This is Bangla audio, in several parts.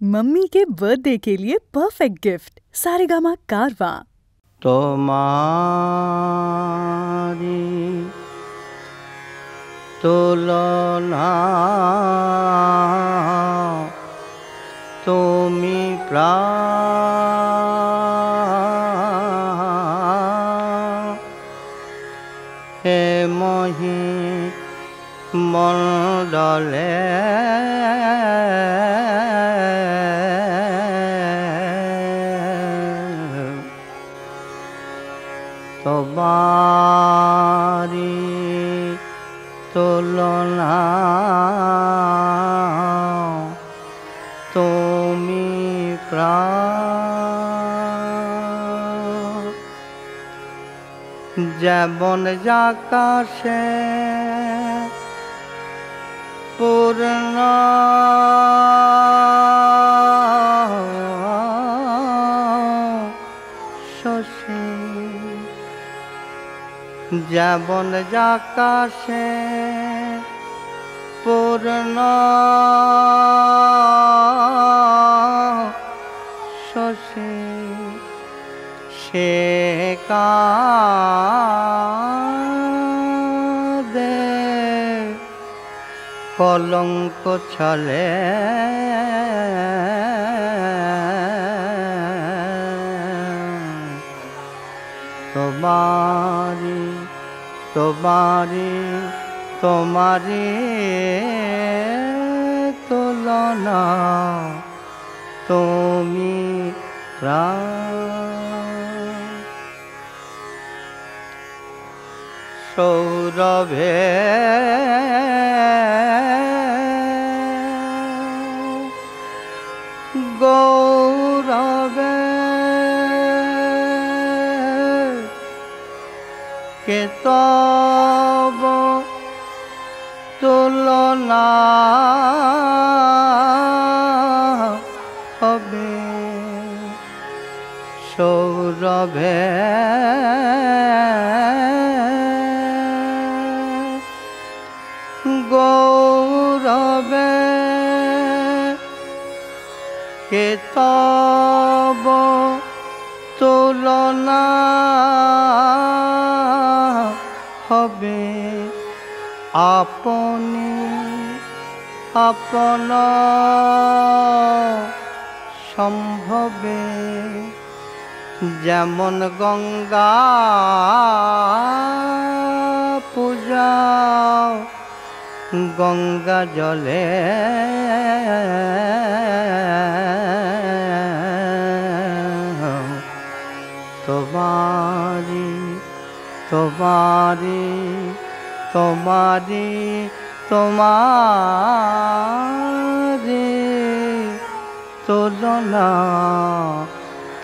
मम्मी के बर्थडे के लिए परफेक्ट गिफ्ट सारेगामा कारवा। তোমারি তুলনা তুমি প্রাণ হে মহি মণ্ডলে তোমারি তুলনা তুমি প্রাণ যেমন আকাশে পূর্ণ শশী যেমন আকাশে পূর্ণ শশী সে কাঁদে কলঙ্ক ছলে তোমারি তোমারি তোমারি তুলনা তুমি প্রাণ সৌরভে গৌরবে কে তব তুলনা হবে সৌরভে গৌরবে কে তব তুলনা হবে আপনি আপন সম্ভবে যেমন গঙ্গা পূজা গঙ্গা জলে তোমারি তোমারি তোমারি তোমারি তুলনা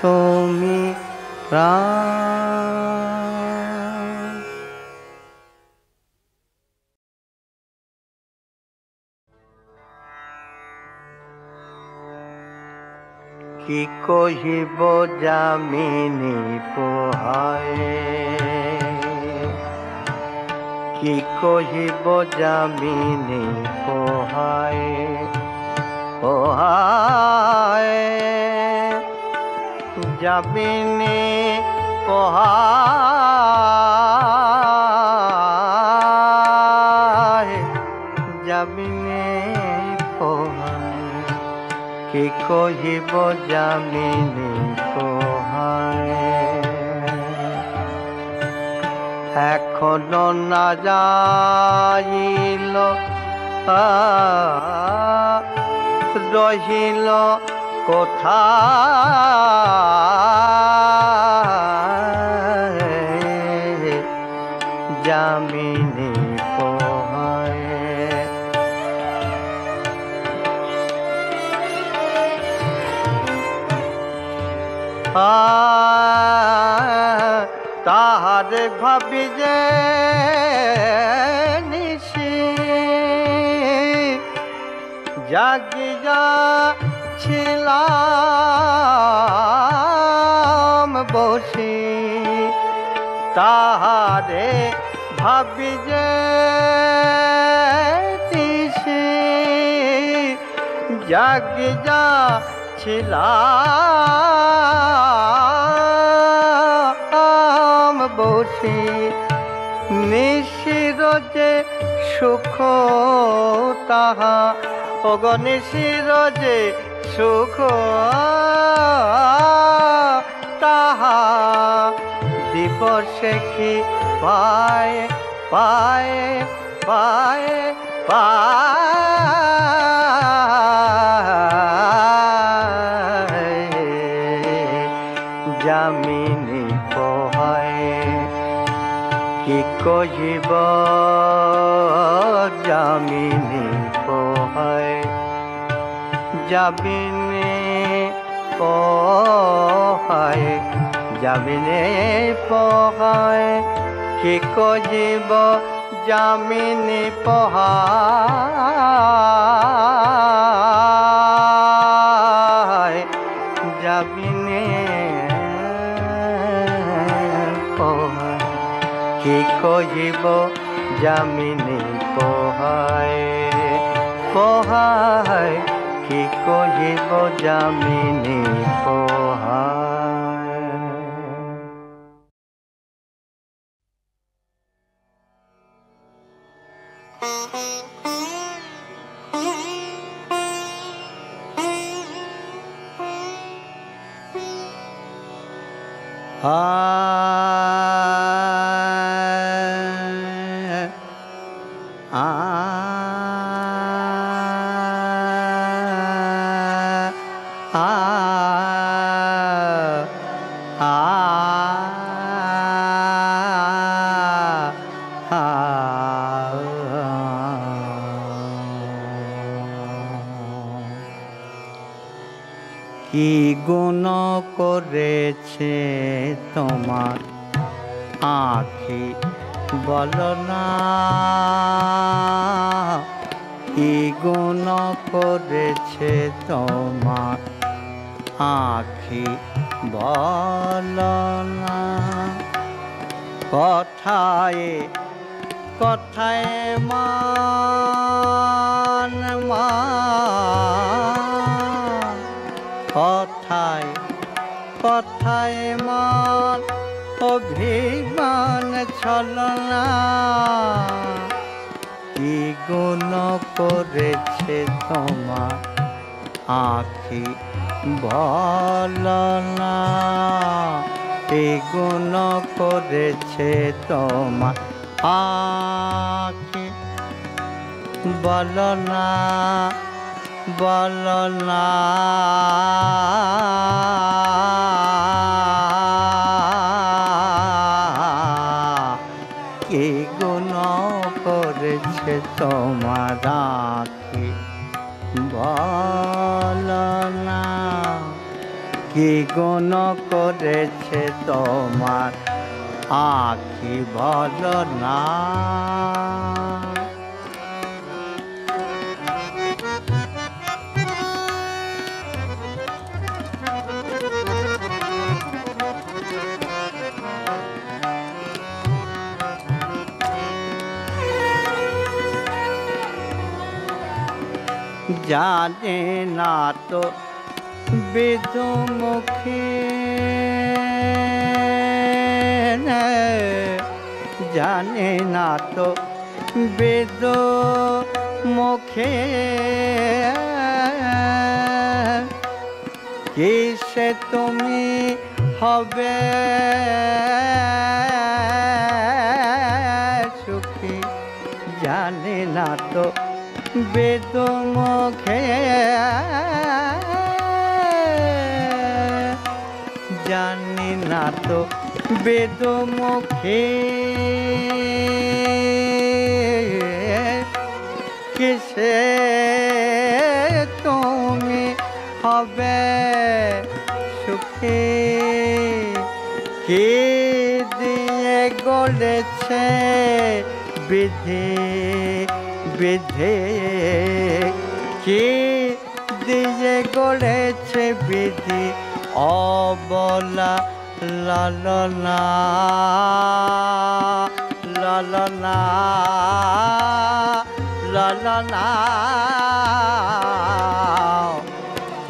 তুমি প্রাণ কি কহিব যামিনী পোহায় কি কহিব যামিনী পোহায় পোহায় যামিনী পোহায় যামিনী পোহায় কি কহিব যামিনী পোহায় এখনো না যাইল রহিল কোথায় যামিনী পোহায় তাহার ভাবি যে নিশি জাগিয়া ছিলাম বসি তাহারে ভাবি যে নিশি জাগি যাচ্ছিলাম বসে নিশির যে সুখ তাহা অগনিশির যে সুখ তাহা দিবসে কি পায় পায় পায় পায় যামিনী পোহায় কি কহিব যামিনী পোহায় যাবিনী পোহায় যামিনী পোহায় কি কহিব যামিনী পোহায় যামিনী পোহায় কি কহিব যামিনী পোহায় পোহায় কি কহিব যামিনী পোহায়। কি গুণ করেছে তোমার আঁখি বলো না, কি গুণ করেছে তোমার আঁখি বলো না। কথায় কথায় মান কথায় কথায় মান অভিমান ছলনা, কি গুণ করেছে তোমার আঁখি বলো না, কি গুণ করেছে তোমার আঁখি বলো না বলো না। কি গুণ করেছে তোমার আঁখি বলো না, কি গুণ করেছে তোমার আঁখি বলো না। জানে না তো বেদমুখে, জানে না তো বেদমুখে, কিসে তুমি হবে সুখী, জানে না তো বেদমুখে, জানি না তো বেদমুখে, কিসে তুমি হবে সুখী, কি দিয়ে গড়েছে বিধি বিধি, কি দিয়ে গড়েছে বিধি অবলা লালনা লালনা লালনা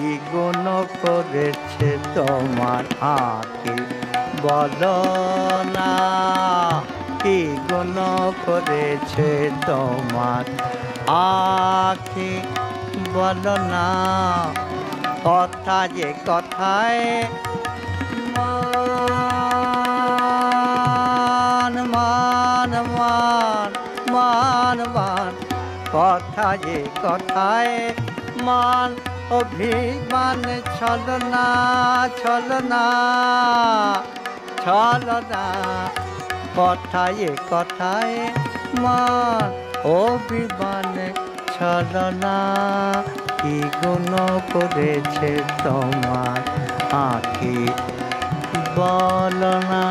কি গুণ করেছে তোমার আঁখি বলো না, কি গুণ করেছে তোমার আঁখি বলো না। কথা যে কথায় মান মান মান মান মান, কথা যে কথায় মান অভিমান ছলনা ছলনা ছলনা, কথায় কথায় মান অভিমান ছলনা। কি গুণ করেছে তোমার আঁখি বলো না,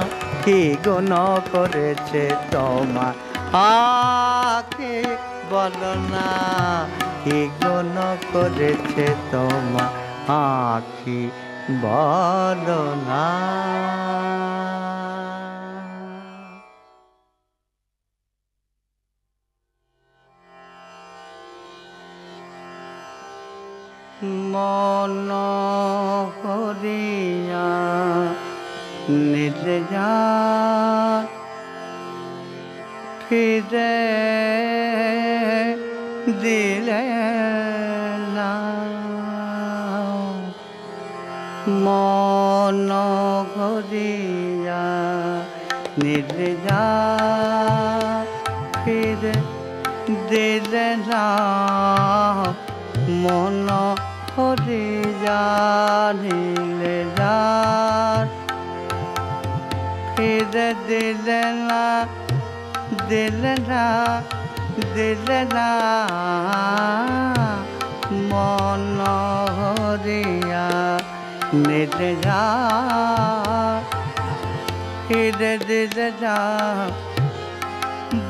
কি গুণ করেছে তোমার আঁখি বলো না, কি গুণ করেছে তোমার আঁখি বলো না। মন করিয়া নিতে যা ফিরে দিলে না, মন করিয়া নিতে যা ফিরে দিলে না, মন করিয়া নিলে যা ফিরে দিলে না, দিলে না দিলে না, মন করিয়া নিলে যা ফিরে দিলে না।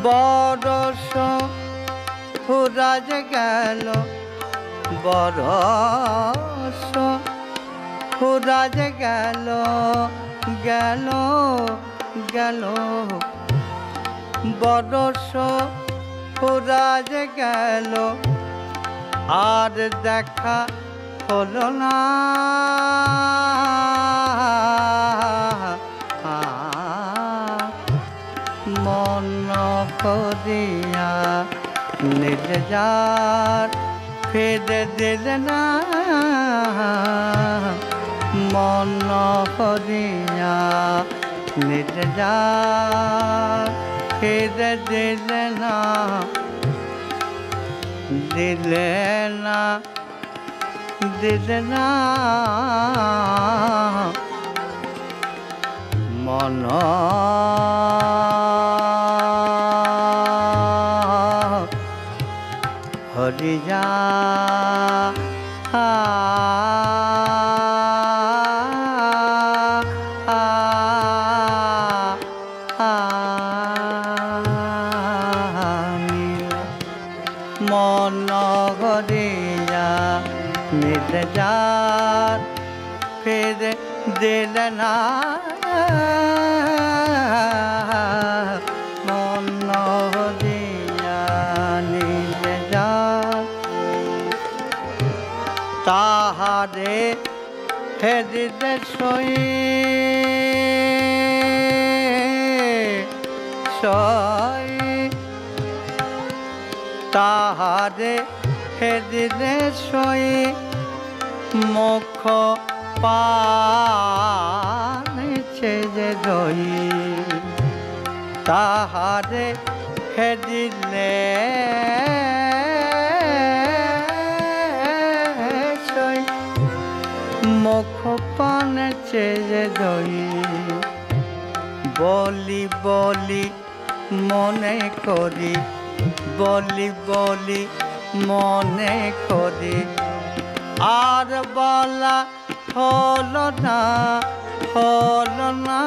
বরষ ফুরাজ গেল, বরষ ফুরাজ গেল গেল গেল, বরষ ফুরাজ গেল আর দেখা হলো না, মন করিয়া নিলে যার ফিরে দিলে না, মন করিয়া নিলে যার ফিরে দিলে না, দিলে না দিলে না, মন হরিয়া মন হরিয়া নিলে যার ফিরে দিলে না, মন হরিয়া নিলে যার তাহারে হেদিতে সই সই, তাহারে হেদিতে সই মুখ পানেছে যে দই, তাহারে হেদিলে সই মুখ পানেছে যে দই, বলি বলি মনে করি, বলি বলি মনে করি আর বলা হলো না, হলো না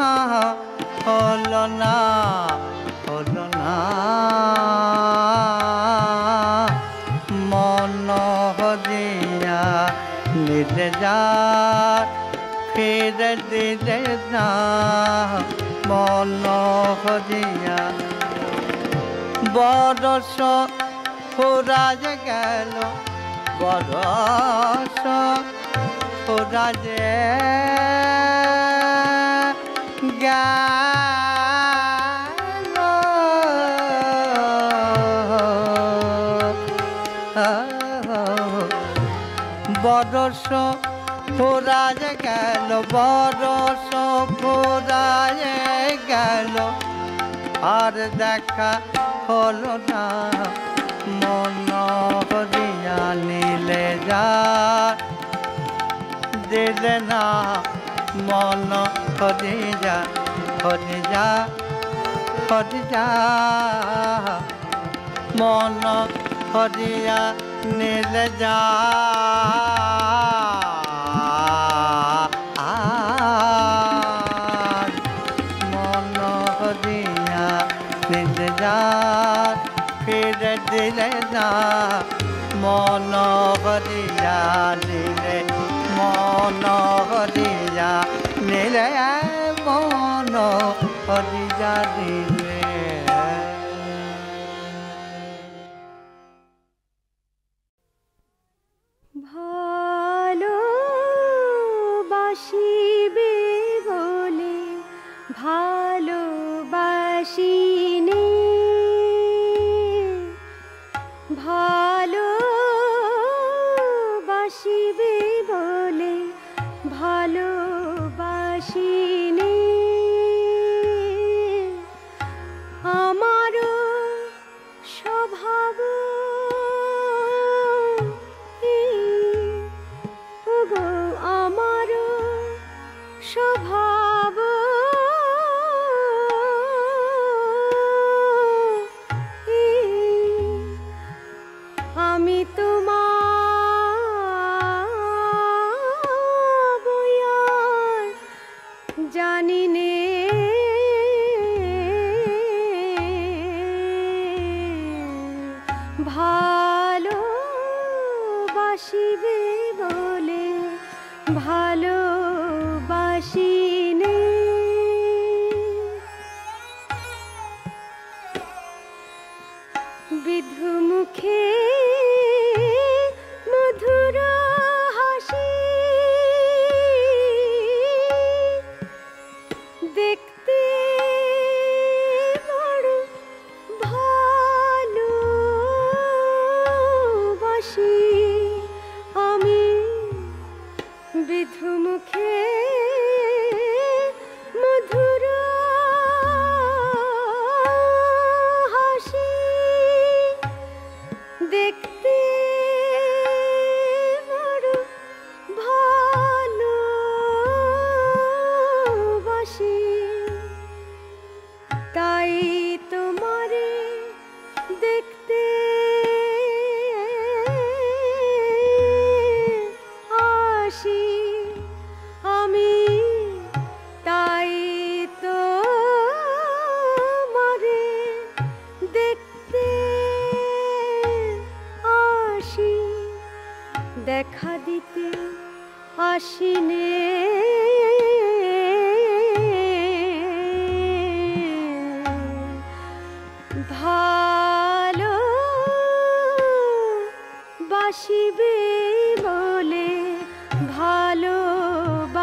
হলো না হলো না, মন হরিয়া নিলে যার ফিরে দিলে না, মন হরিয়া। বরষ ফুরাজ গেল, বরষ হারা যে গেল বরস ফুরায় গেল বরস ফুরায় গেল আর দেখা হলো না মন হরিয়া নিলে যা দিলে না মন হরিয়া হরিয়া হরিয়া মন হরিয়া নিলে যা মন হরিয়া নিলে যা ফিরে দিলে না মন হরিয়া নিলে মন হরিয়া নিলে মন হরিয়া নিলে ভালোবাসিবে বলে ভালোবাসিনি ভালোবাসিবে বলে ভালোবাসিনি আমারও স্বভাব ওগো আমারও স্বভাব আমি তোমার বয়ার জানি নে ভালোবাসিবে বলে ভালোবাসিনি বিধু মুখে মধুর হাসি দেখতে বড় ভালোবাসি আমি বিধু মুখে মধুর হাসি দেখতে বড় ভালোবাসি তাই তোমারে দেখতে আসি আমি তাই তোমারে দেখতে আসি দেখা দিতে আসিনে ভালোবাসিবে বলে ভালোবাসিনি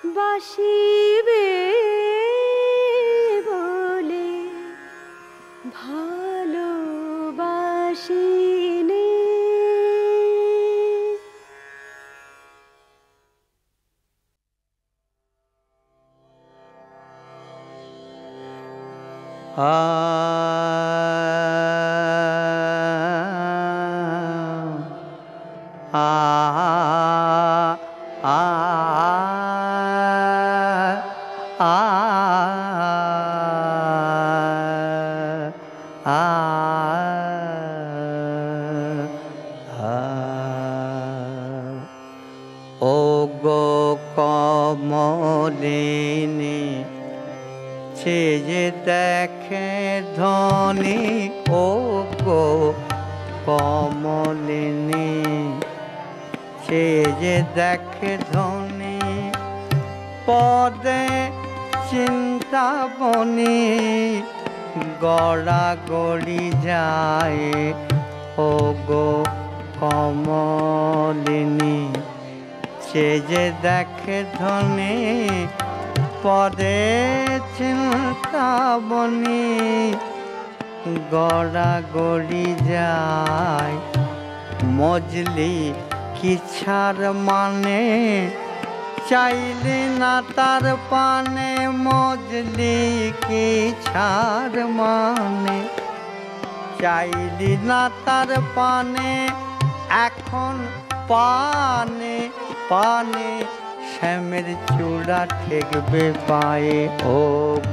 ভালোবাসিবে বলে ভালোবাসিনি ও গো কমলিনী সে যে দেখে ধনী ও গো কমলিনী সে যে দেখে ধনী পদে চিন্তামণি গড়া গড়ি যায় ও গো কমলিনী সে যে দেখে ধনে পদে চিন্তাবনী গড়া গড়ি যায় মজলি কি ছাড় মানে চাইলি না তার পানে মজলি কি ছাড় মানে চাইলি না তার পানে এখন পানে পানে শ্যামের চূড়া ঠেকবে পায়ে ও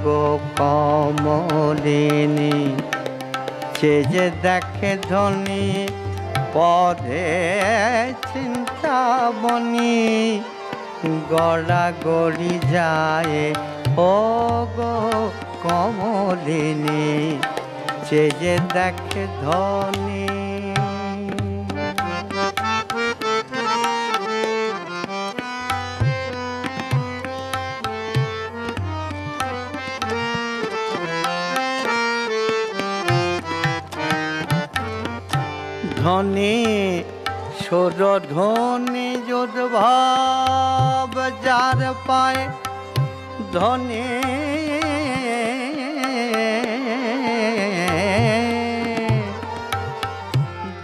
গো কমলিনী সে যে দেখে ধনী পদে চিন্তাবনী গড়া গড়ি যায় ও গো কমলিনী সে যে দেখে ধনী ধনী সুরধনী যুদ্ধভাব যার পায় ধনী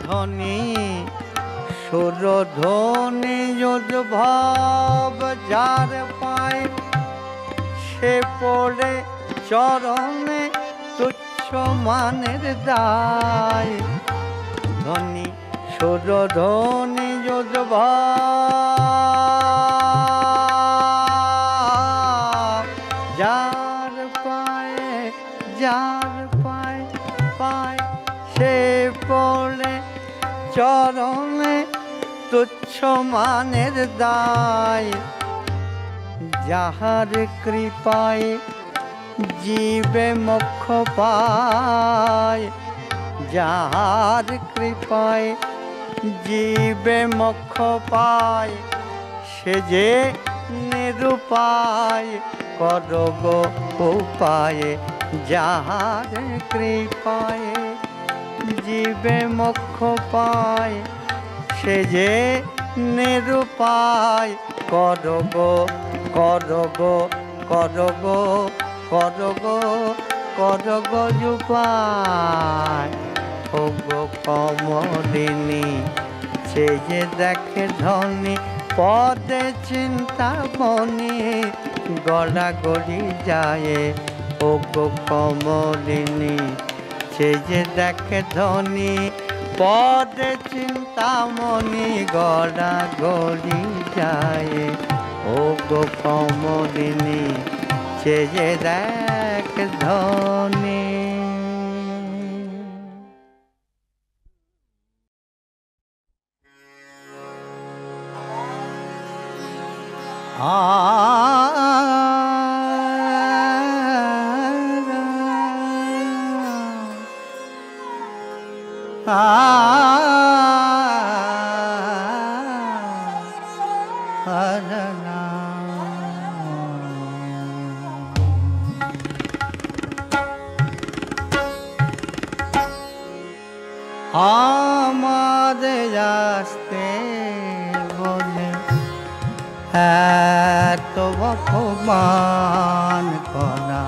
ধনী সুরধনী যুদ্ধভাব যার পায় সে পড়ে চরণে তুচ্ছ মানের দায় ধনী সুরধনী যুদ্ধভাব যার পায় পায় সে পড়ে চরণে তুচ্ছ মানের দায় যাহার কৃপায় জীবে মোক্ষ পায় যাহার কৃপায় জীবে মোক্ষ পায় সে যে নিরুপায় করব উপায়ে যাহার কৃপায় জীবে মোক্ষ পায় সে যে নিরুপায় করব করব করব করব করব উপায় ও গো কমলিনী সে যে দেখে ধনী পদে চিন্তামণি গড়া গড়ি যায় ও গো কমলিনী সে যে দেখে ধনী পদে চিন্তামণি গড়া গড়ি যায় ও গো কমলিনী সে যে দেখে ধনী আমাদের আসতে বলে এত অপমান করা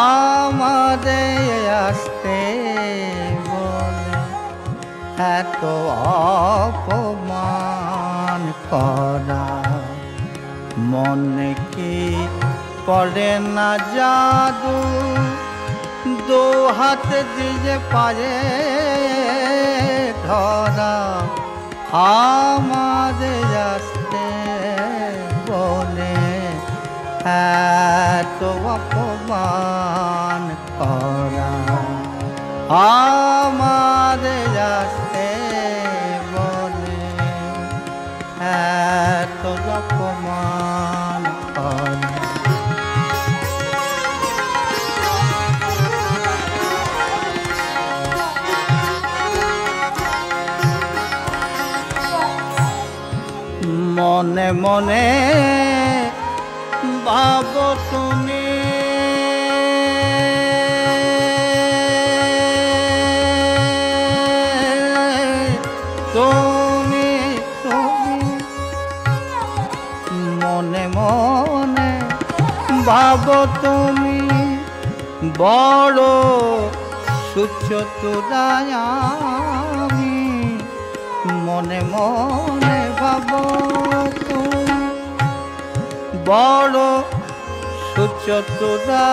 আমাদের আসতে বলে এত অপমান করা মনে কি পড়ে না জাদু দু হাত দিয়ে পারে ধরা আমাদের আসতে বলে এত অপমান করা আমাদের আসতে বলে এত অপমান করা মনে মনে ভাবো তুমি তুমি বড় সুচতুরা আমি মনে মনে ভাবো তুমি বড় সুচতুরা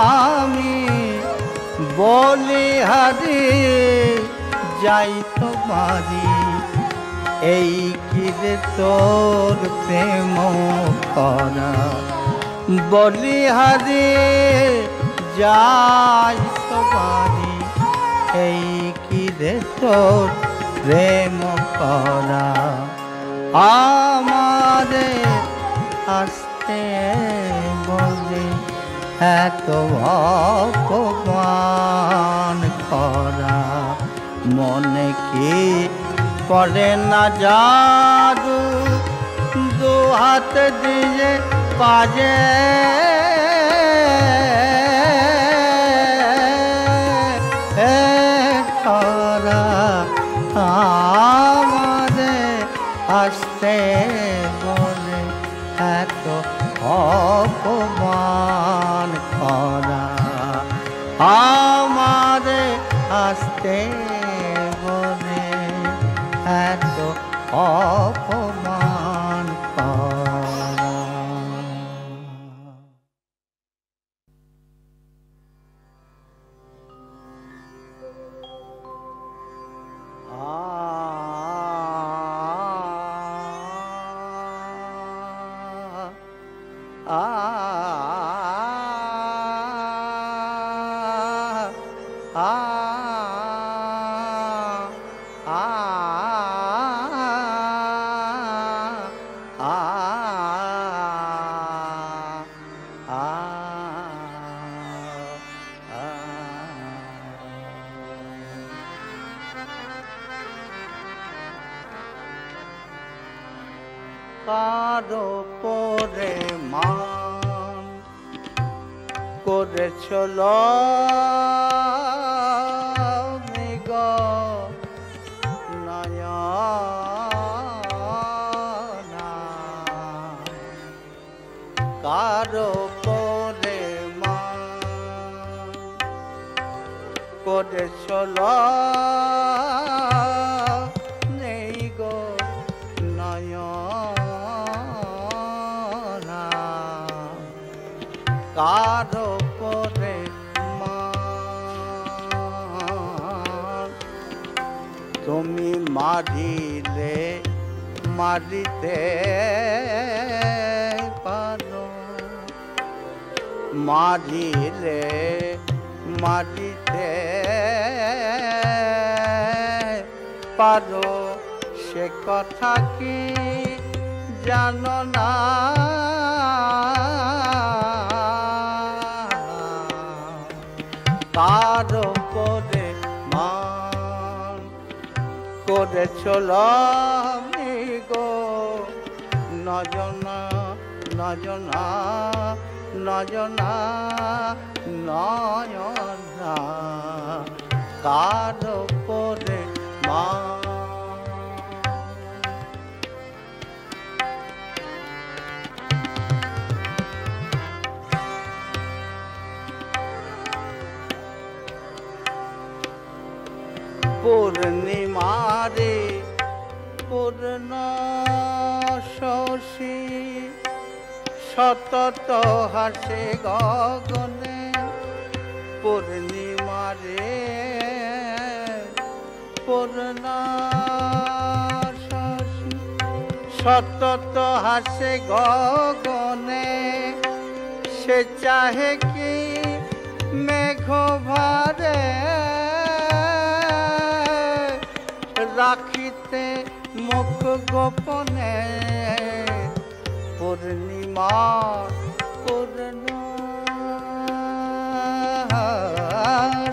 আমি বলিহারি যাই তোমারি এই কি রে তোর প্রেম করা বলিহারি যাই তোমারি এই কি রে তোর প্রেম করা আমারে আসতে বলে এত অপমান করা মনে কি পড়ে না জাদু দু হাত দিয়ে বাজে করা আমাদের আসতে বলে এত অপমান করা আমাদের আসতে বলে এত অপমান করা কারো পরে মান করেছিল মৃগ নয়না কারো পরে মান করেছিল কারো পরে মান তুমি মারিলে মারিতে পারো মারিলে মারিতে পারো সে কথা কি জানো না কারো পরে মান করেছিল মৃগ নজনা নজনা নজনা নয়না কারো পরে মান পূর্ণিমারে পূর্ণ শশী সতত হাসে গগনে পূর্ণিমারে পূর্ণ শশী সতত হাসে গগনে সে চাহে কি মেঘ ভারে রাখিতে মুখ গোপনে পূর্ণিমা পূর্ণ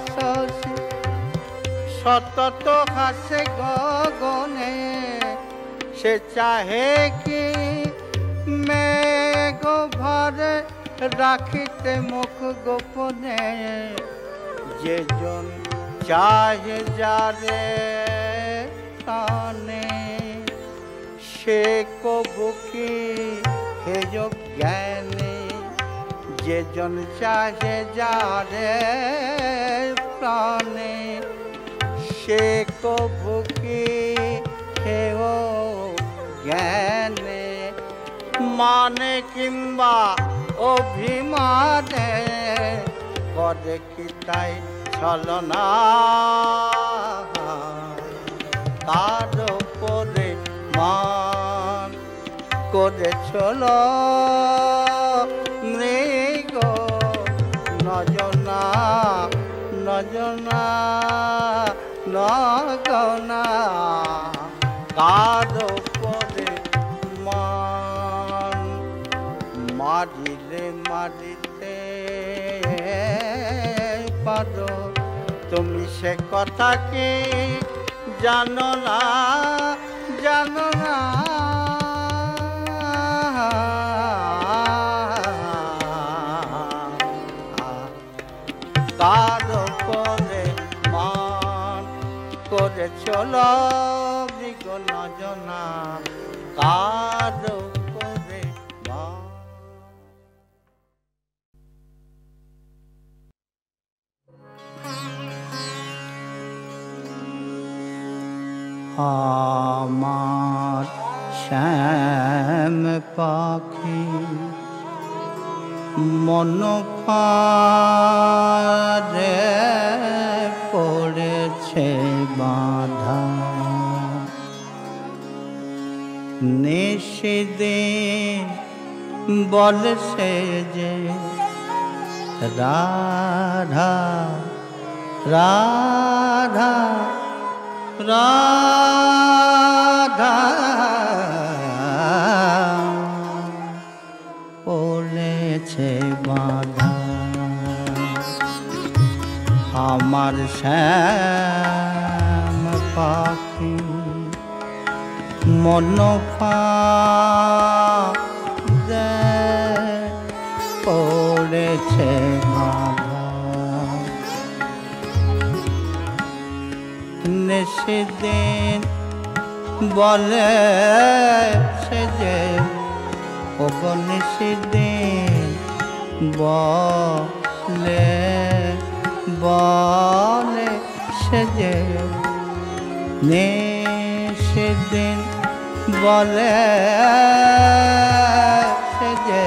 শশী সতত হাসে গগনে সে চাহে কি মেঘ ভরে রাখিতে মুখ গোপনে যে জন চাহে যারে কানে সে কবু কি হেজ জ্ঞানে যেজন চাহে যারে প্রাণে সে কভু কি হেও জ্ঞানে মানে কিংবা অভিমানে করে কি তাই ছলনা তার উপরে মান করে চলো মৃগ নজনা নজনা নগনা কার উপরে মান মারিলে মারিতে পারো তুমি সে কথা কি জানো না জানো না কার উপরে মান করে চলো মৃগ নজনা কার উপরে মান। আমার শ্যাম পাখি মন পারে পড়েছে বাঁধা নিশিদিন বলছে যে রাধা রাধা রাধা পড়েছে বাঁধা আমার শ্যাম পাখি মন পারে পড়েছে বাঁধা সেদিন বলে সে যে ওগনে সেদিন বলে বলে সে যে নে সেদিন বলে সে যে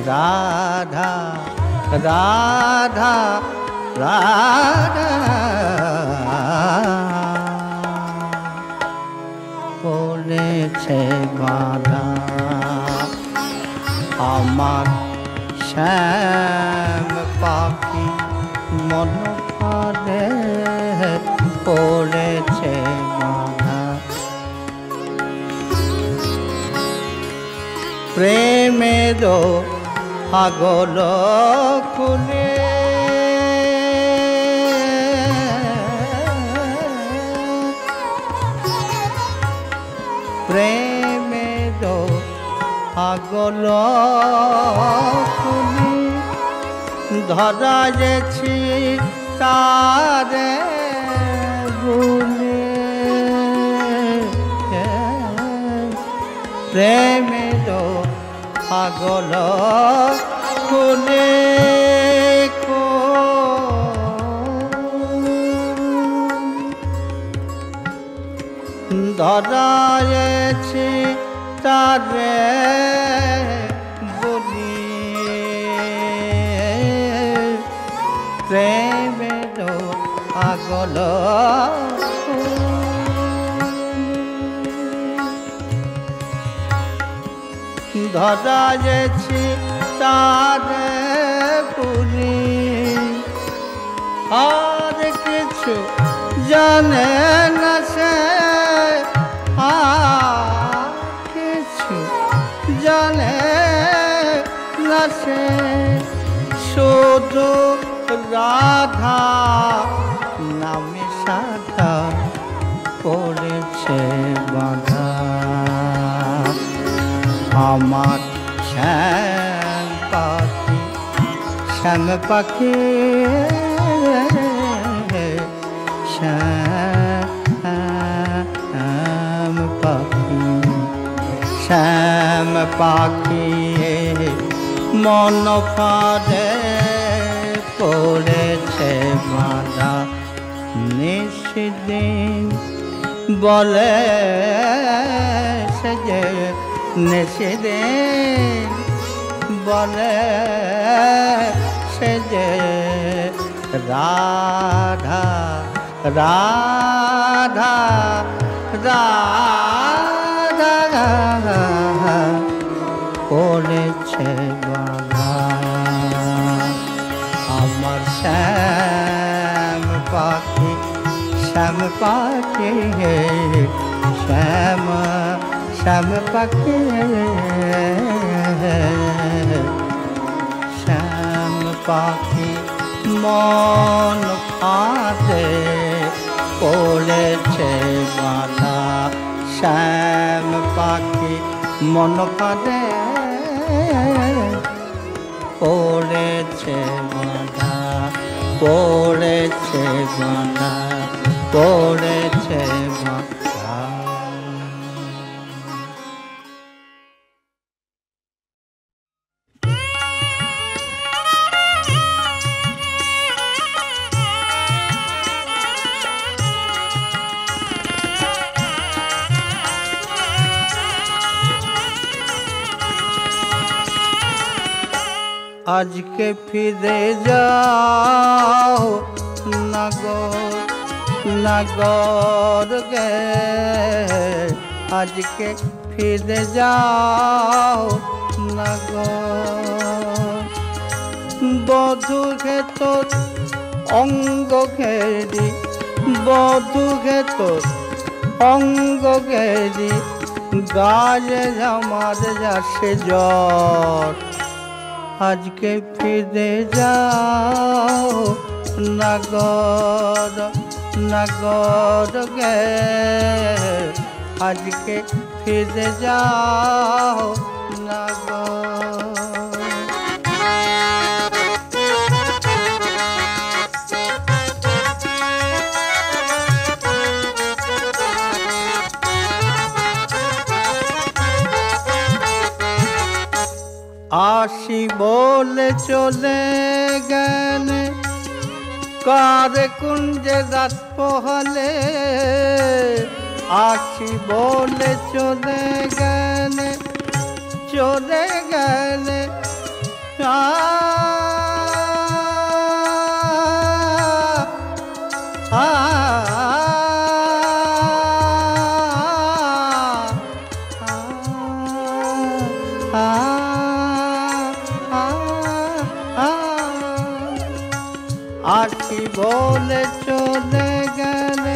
রাধা রাধা রাধা পড়েছে বাঁধা আমার শ্যাম পাখি মন পারে পড়েছে বাঁধা প্রেমেরও পাগল খুলে প্রেমেরও পাগল খুলে ধরা যেছি তারে ভুলে প্রেমেরও পাগল খুলে ধরায়েছি তারে বলি প্রেমেরও পাগল ধরায়েছি তারে বলি আর কিছু জানে না সে কিছু জানে না সে শুধু রাধা নামে সাধা পড়েছে বাঁধা আমার শ্যাম পাখি শ্যাম পাখি শ্যাম পাখি শ্যাম পাখি মন ফাঁদে পড়েছে বাঁধা নিশিদিন বলে সে যে নিশিদিন বলে সে যে রাধা রাধা রাধা পড়েছে বাঁধা আমার শ্যাম পাখি শ্যাম পাখি শ্যাম শ্যাম পাখি শ্যাম পাখি মন ফাঁদে পড়েছে বাঁধা শ্যাম পাখি মন ফাঁদে পড়েছে বাঁধা পড়েছে বাঁধা পড়েছে বাঁধা। আজকে ফিরে যাও নগর নগর গে আজকে ফিরে যাও নগর বধূ গে তোর অঙ্গ ঘেরি বধূ গে তোর অঙ্গ ঘেরি গায়ে আমার যাচ্ছে জ্বর আজকে ফিরে যাও নগর নগর গে আজকে ফিরে যাও নগর। আসি বলে চলে গেলে কার কুঞ্জে রাত পোহালে আসি বলে চলে গেলে আসি বলে চলে গেলে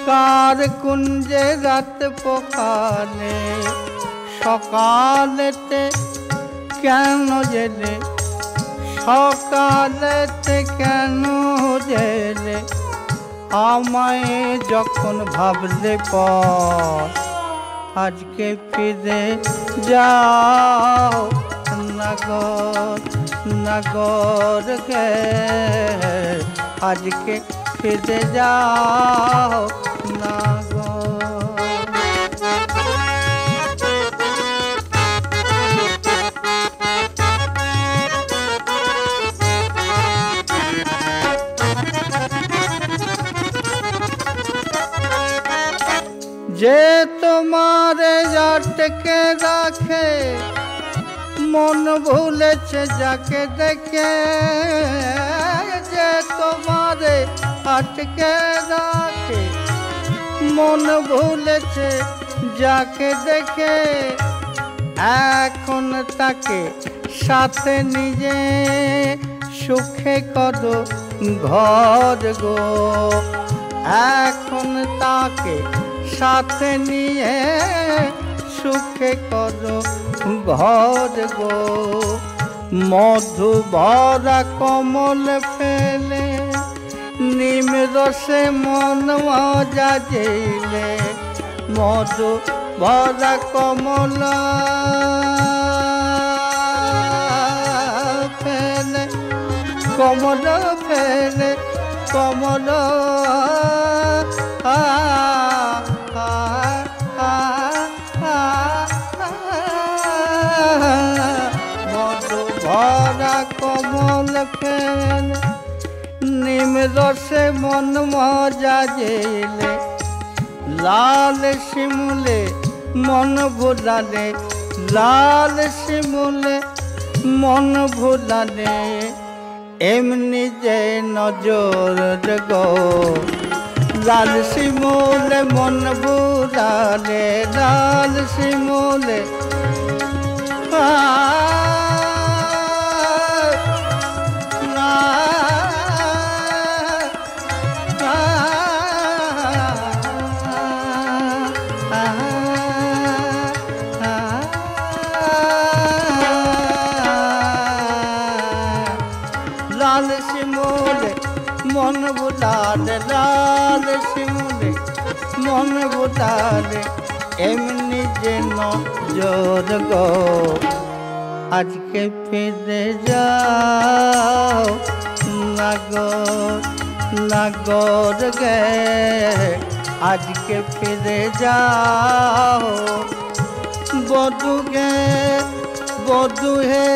কার কুঞ্জে রাত পোকালে সকালেতে কেন জেলে সকালেতে কেন জেলে আমায় যখন ভাবলে পর আজকে ফিরে যাও নগর নগর গে আজকে ফিরে যাও নগর। যে তোমারে আটকে রাখে মন ভুলেছে যাকে দেখে যে তোমারে আটকে রাখে মন ভুলেছে যাকে দেখে এখন তাকে সাথে নিজে সুখে করো ঘর গো এখন তাকে সাথে নিয়ে সুখে করো ঘর গো মধু ভরা কমল ফেলে নিম রসে মন মজা জেলে মধু ভরা কমল ফেলে কমল ফেলে কমল মধু ভরা কমল ফেন নিম রসে মন মজা জেলে লাল শিমুলে মন ভুলালে লাল শিমুলে মন ভুলালে এমনি যে নজর গো লাল শিমুলে মন ভুলালে লাল শিমুলে লাল শিমুলে মন ভুলালে লাল শিমুলে মন ভুলালে এমনি যে নজর গো আজকে ফিরে যাও নাগর নাগর গে আজকে ফিরে যাও বধু গে বধু হে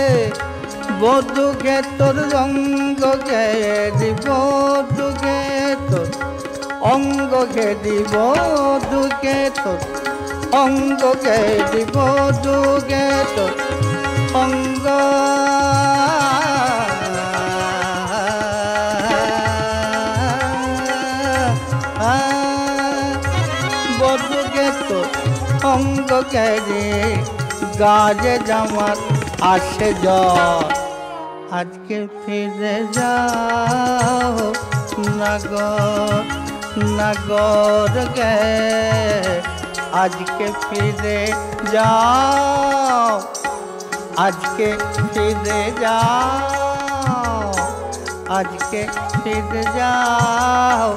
বধু গে তোর রঙ্গ গে দিব বধু গে তোর অঙ্গ গে দিব বধু গে তোর অঙ্গ গে দিব বধু গে তোর অঙ্গ বধু গে তোর অঙ্গ গে রে গাজে জামাত আসে জ্বর আজকে ফিরে যাও নাগর নাগর গে আজকে ফিরে যাও আজকে ফিরে যাও আজকে ফিরে যাও